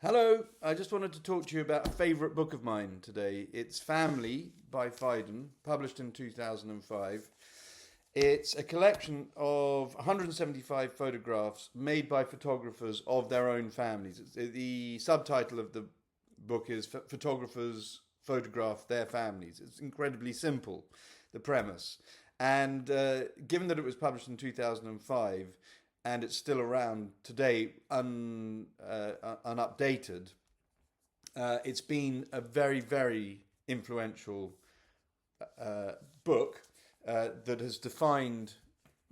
Hello, I just wanted to talk to you about a favourite book of mine today. It's Family by Phaidon, published in 2005. It's a collection of 175 photographs made by photographers of their own families. The subtitle of the book is Photographers Photograph Their Families. It's incredibly simple, the premise. And given that it was published in 2005, and it's still around today, unupdated. It's been a very, very influential book that has defined,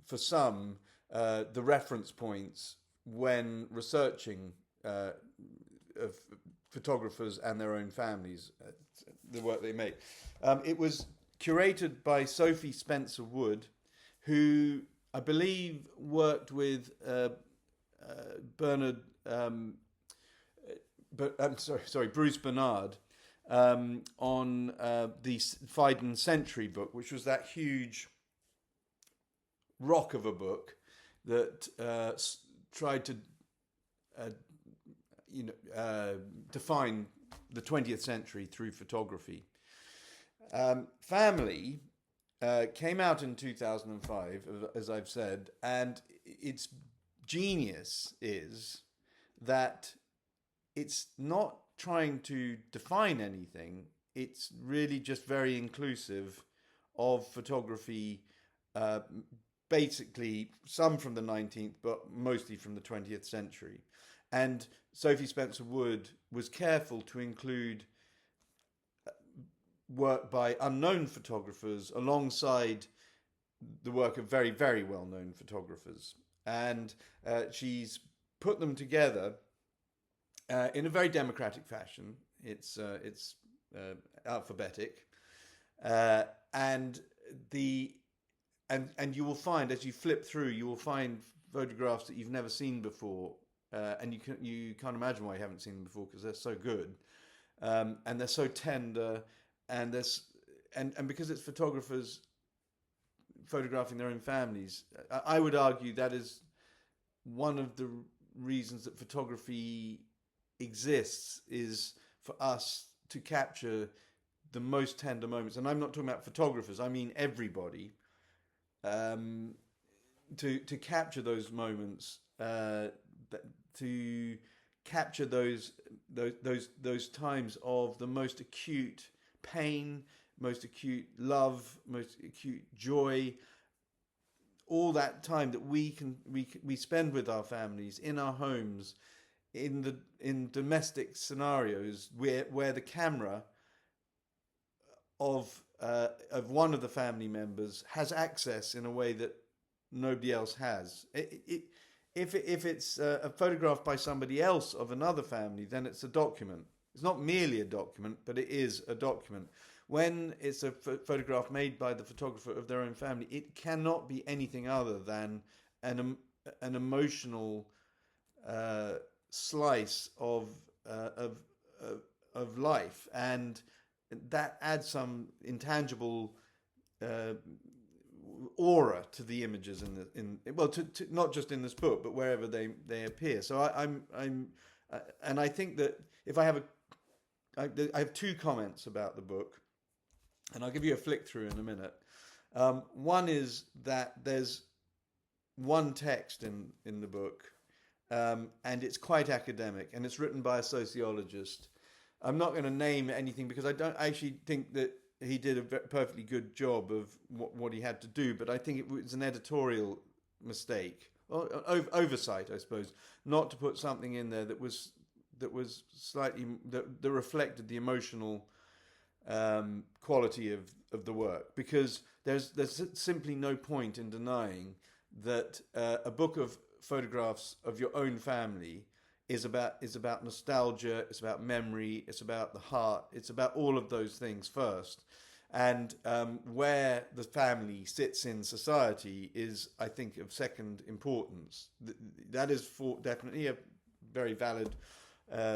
for some, the reference points when researching of photographers and their own families, the work they make. It was curated by Sophie Spencer Wood, who I believe worked with Bernard, but I'm sorry, Bruce Bernard on the Phaidon Century book, which was that huge rock of a book that tried to, define the 20th century through photography. Family came out in 2005, as I've said, and its genius is that it's not trying to define anything. It's really just very inclusive of photography, uh, basically some from the 19th, but mostly from the 20th century. And Sophie Spencer Wood was careful to include work by unknown photographers alongside the work of very, very well known photographers. And she's put them together in a very democratic fashion. It's alphabetic. And the and you will find, as you flip through, you will find photographs that you've never seen before, and you can't imagine why you haven't seen them before because they're so good, and they're so tender, and there's and because it's photographers photographing their own families, I would argue that is one of the reasons that photography exists, is for us to capture the most tender moments. And I'm not talking about photographers; I mean everybody. To capture those moments, to capture those times of the most acute pain, most acute love, most acute joy, all that time that we spend with our families in our homes, in domestic scenarios where the camera of one of the family members has access in a way that nobody else has. If it's a photograph by somebody else of another family, then it's a document. It's not merely a document, but it is a document. When it's a photograph made by the photographer of their own family, it cannot be anything other than an emotional slice of life, and that adds some intangible aura to the images to not just in this book, but wherever they appear. So and I think that if I have two comments about the book, and I'll give you a flick through in a minute. One is that there's one text in the book, and it's quite academic, and it's written by a sociologist. I'm not going to name anything because I don't actually think that he did a perfectly good job of what he had to do, but I think it was an editorial mistake, or oversight, I suppose, not to put something in there that was slightly that reflected the emotional quality of the work, because there's simply no point in denying that a book of photographs of your own family is about nostalgia, it's about memory, it's about the heart, it's about all of those things first. And where the family sits in society is, I think, of second importance. That is definitely a very valid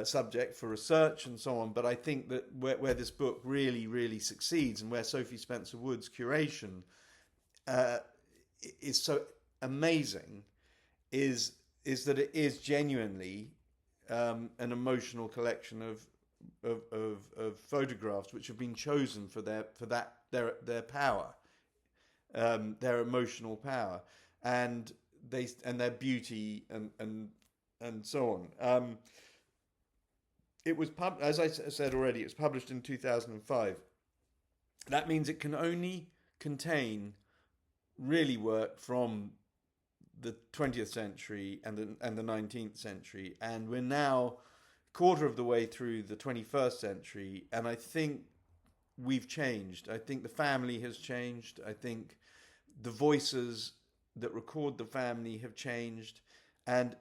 subject for research and so on. But I think that where this book really, really succeeds, and where Sophie Spencer Wood's curation is so amazing, is that it is genuinely an emotional collection of photographs which have been chosen for their power, their emotional power, and their beauty and so on. It was as I said already, it was published in 2005. That means it can only contain really work from the 20th century and the 19th century, and we're now a quarter of the way through the 21st century, and I think we've changed. I think the family has changed. I think the voices that record the family have changed, and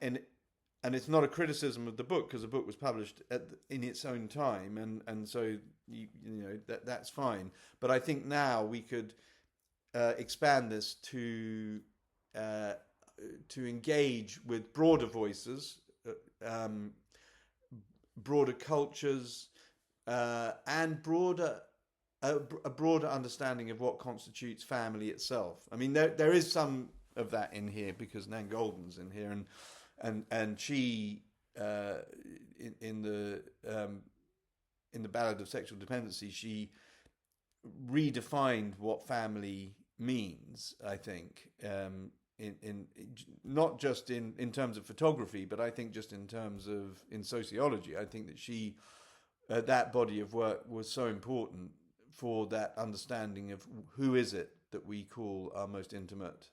it's not a criticism of the book, because the book was published in its own time, and so you know that's fine. But I think now we could expand this to engage with broader voices, broader cultures, and a broader understanding of what constitutes family itself. I mean, there is some of that in here because Nan Goldin's in here, and she in the Ballad of Sexual Dependency, she redefined what family means, I think, in not just in terms of photography, but I think just in terms of in sociology. I think that she that body of work was so important for that understanding of who is it that we call our most intimate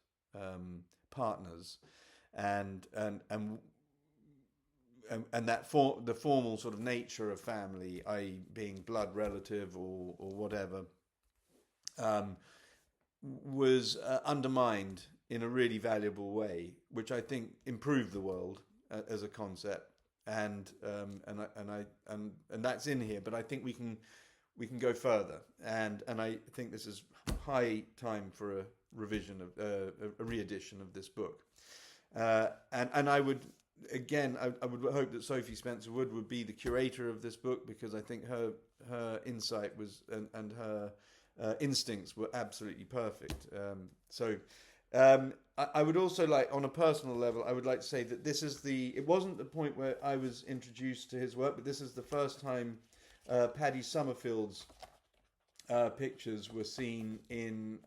partners, and that the formal sort of nature of family, i.e. being blood relative or whatever, was undermined in a really valuable way, which I think improved the world as a concept, and that's in here. But I think we can go further, and I think this is high time for a revision of a re-edition of this book, and I would. Again, I would hope that Sophie Spencer-Wood would be the curator of this book, because I think her insight was and her instincts were absolutely perfect. I would also like, on a personal level, I would like to say that this is it wasn't the point where I was introduced to his work, but this is the first time Paddy Summerfield's pictures were seen in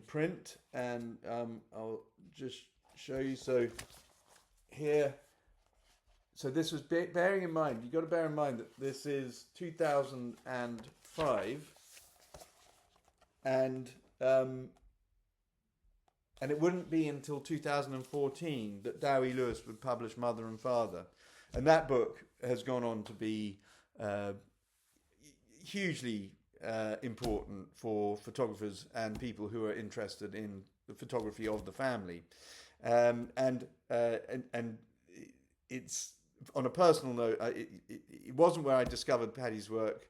print, and I'll just show you. So here, so this was bearing in mind, you've got to bear in mind that this is 2005, and it wouldn't be until 2014 that Dowie Lewis would publish Mother and Father, and that book has gone on to be hugely important for photographers and people who are interested in the photography of the family. And it's, on a personal note, it wasn't where I discovered Paddy's work,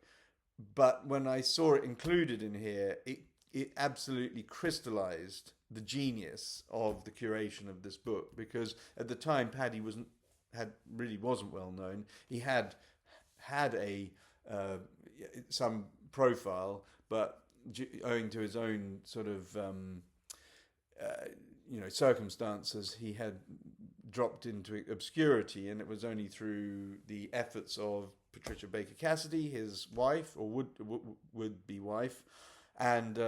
but when I saw it included in here, it absolutely crystallized the genius of the curation of this book, because at the time Paddy really wasn't well known. He had some profile, but owing to his own sort of circumstances, he had dropped into obscurity, and it was only through the efforts of Patricia Baker Cassidy, his wife, or would be wife, and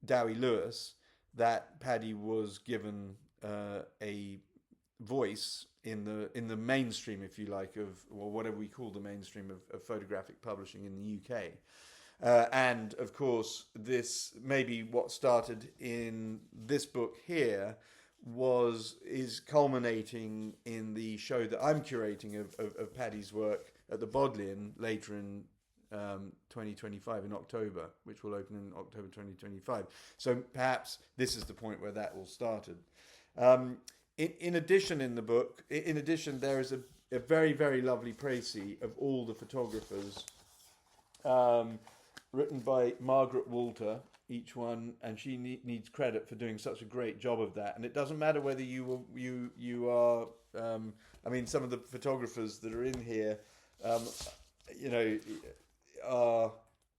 Dowie Lewis, that Paddy was given a voice in the mainstream, if you like, or whatever we call the mainstream of photographic publishing in the UK. And of course, this maybe what started in this book here is culminating in the show that I'm curating of Paddy's work at the Bodleian later in 2025, in October, which will open in October 2025. So perhaps this is the point where that all started. In addition, in the book, there is a very, very lovely précis of all the photographers, written by Margaret Walter, each one, and she needs credit for doing such a great job of that. And it doesn't matter whether you are, I mean, some of the photographers that are in here, are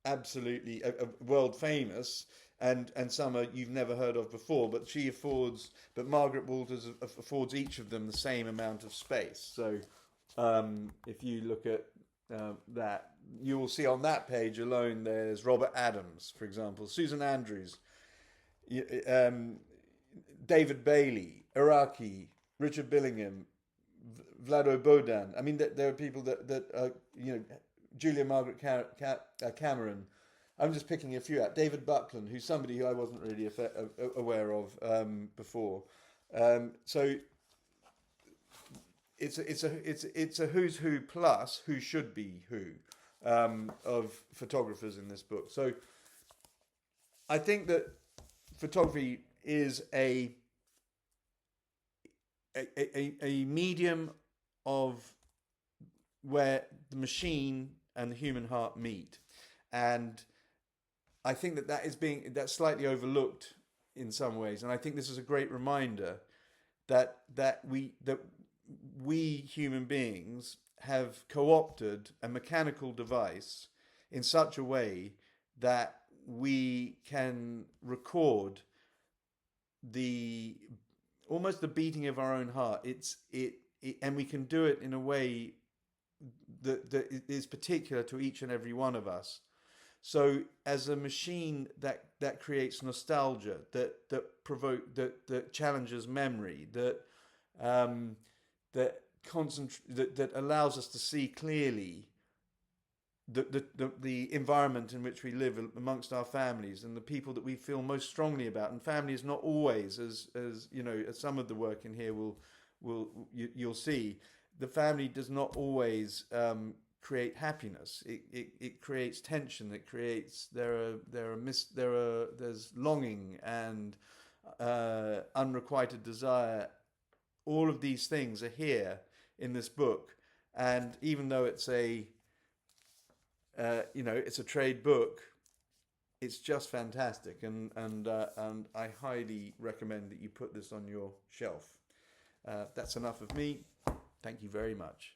absolutely world famous, and some are you've never heard of before. But Margaret Walters affords each of them the same amount of space. So If you look at that, you will see on that page alone there's Robert Adams, for example, Susan Andrews, um, David Bailey, Iraqi, Richard Billingham, Vlado Bodan. I mean, there are people that are, Julia Margaret Cameron. I'm just picking a few out. David Buckland, who's somebody who I wasn't really aware of before. So it's a who's who plus who should be who of photographers in this book. So I think that photography is a medium of where the machine and the human heart meet, and I think that's slightly overlooked in some ways, and I think this is a great reminder that we human beings have co-opted a mechanical device in such a way that we can record almost the beating of our own heart. And we can do it in a way that is particular to each and every one of us. So as a machine that creates nostalgia, that challenges memory, that allows us to see clearly the environment in which we live amongst our families and the people that we feel most strongly about. And family is not always, as some of the work in here you'll see, the family does not always create happiness. It creates tension. It creates there's longing and unrequited desire. All of these things are here in this book, and even though it's it's a trade book, it's just fantastic, and I highly recommend that you put this on your shelf. That's enough of me. Thank you very much.